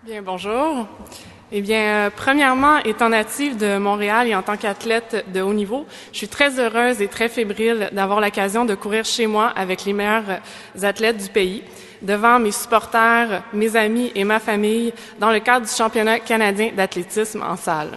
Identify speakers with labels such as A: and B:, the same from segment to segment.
A: Bien, bonjour. Premièrement, étant native de Montréal et en tant qu'athlète de haut niveau, je suis très heureuse et très fébrile d'avoir l'occasion de courir chez moi avec les meilleurs athlètes du pays, devant mes supporters, mes amis et ma famille, dans le cadre du championnat canadien d'athlétisme en salle.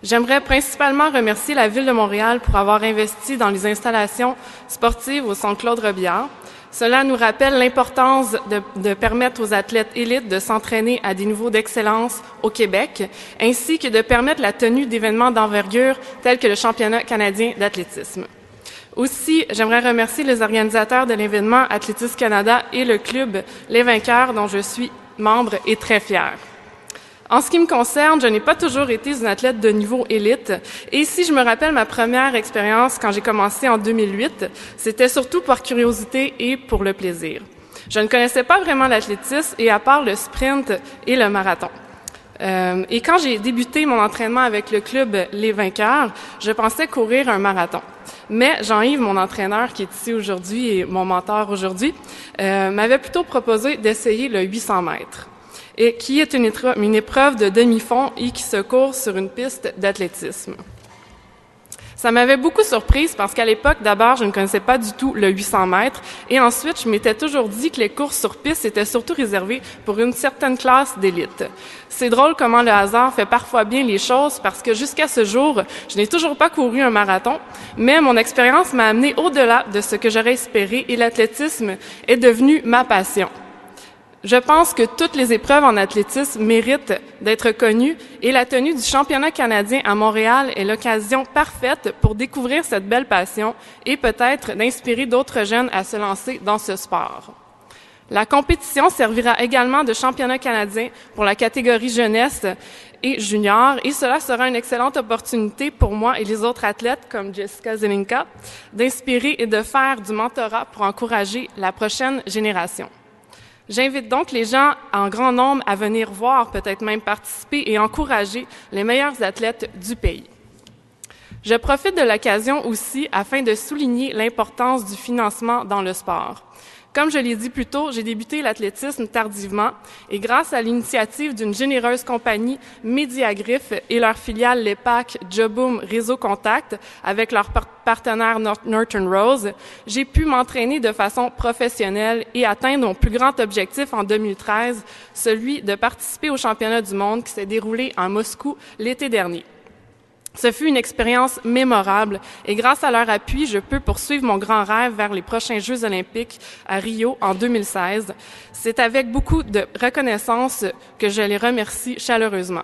A: J'aimerais principalement remercier la Ville de Montréal pour avoir investi dans les installations sportives au Centre Claude Robillard. Cela nous rappelle l'importance de permettre aux athlètes élites de s'entraîner à des niveaux d'excellence au Québec, ainsi que de permettre la tenue d'événements d'envergure tels que le championnat canadien d'athlétisme. Aussi, j'aimerais remercier les organisateurs de l'événement Athlétisme Canada et le club Les Vainqueurs, dont je suis membre et très fière. En ce qui me concerne, je n'ai pas toujours été une athlète de niveau élite. Et si je me rappelle ma première expérience quand j'ai commencé en 2008, c'était surtout par curiosité et pour le plaisir. Je ne connaissais pas vraiment l'athlétisme et à part le sprint et le marathon. Et quand j'ai débuté mon entraînement avec le club Les Vainqueurs, je pensais courir un marathon. Mais Jean-Yves, mon entraîneur qui est ici aujourd'hui et mon mentor aujourd'hui, m'avait plutôt proposé d'essayer le 800 mètres. Et qui est une épreuve de demi-fond et qui se court sur une piste d'athlétisme. Ça m'avait beaucoup surprise parce qu'à l'époque, d'abord, je ne connaissais pas du tout le 800 mètres et ensuite, je m'étais toujours dit que les courses sur piste étaient surtout réservées pour une certaine classe d'élite. C'est drôle comment le hasard fait parfois bien les choses parce que jusqu'à ce jour, je n'ai toujours pas couru un marathon, mais mon expérience m'a amené au-delà de ce que j'aurais espéré et l'athlétisme est devenu ma passion. Je pense que toutes les épreuves en athlétisme méritent d'être connues et la tenue du championnat canadien à Montréal est l'occasion parfaite pour découvrir cette belle passion et peut-être d'inspirer d'autres jeunes à se lancer dans ce sport. La compétition servira également de championnat canadien pour la catégorie jeunesse et junior et cela sera une excellente opportunité pour moi et les autres athlètes comme Jessica Zelinka d'inspirer et de faire du mentorat pour encourager la prochaine génération. J'invite donc les gens en grand nombre à venir voir, peut-être même participer et encourager les meilleurs athlètes du pays. Je profite de l'occasion aussi afin de souligner l'importance du financement dans le sport. Comme je l'ai dit plus tôt, j'ai débuté l'athlétisme tardivement et grâce à l'initiative d'une généreuse compagnie Mediagriffe et leur filiale l'EPAC Joboom Réseau Contact avec leur partenaire Norton Rose, j'ai pu m'entraîner de façon professionnelle et atteindre mon plus grand objectif en 2013, celui de participer au championnat du monde qui s'est déroulé à Moscou l'été dernier. Ce fut une expérience mémorable et grâce à leur appui, je peux poursuivre mon grand rêve vers les prochains Jeux olympiques à Rio en 2016. C'est avec beaucoup de reconnaissance que je les remercie chaleureusement.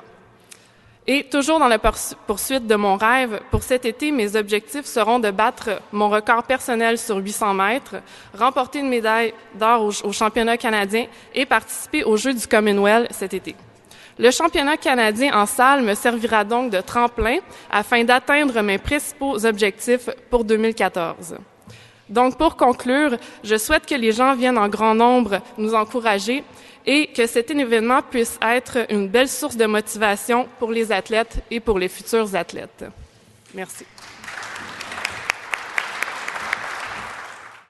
A: Et toujours dans la poursuite de mon rêve, pour cet été, mes objectifs seront de battre mon record personnel sur 800 mètres, remporter une médaille d'or au championnat canadien et participer aux Jeux du Commonwealth cet été. Le championnat canadien en salle me servira donc de tremplin afin d'atteindre mes principaux objectifs pour 2014. Donc, pour conclure, je souhaite que les gens viennent en grand nombre nous encourager et que cet événement puisse être une belle source de motivation pour les athlètes et pour les futurs athlètes. Merci.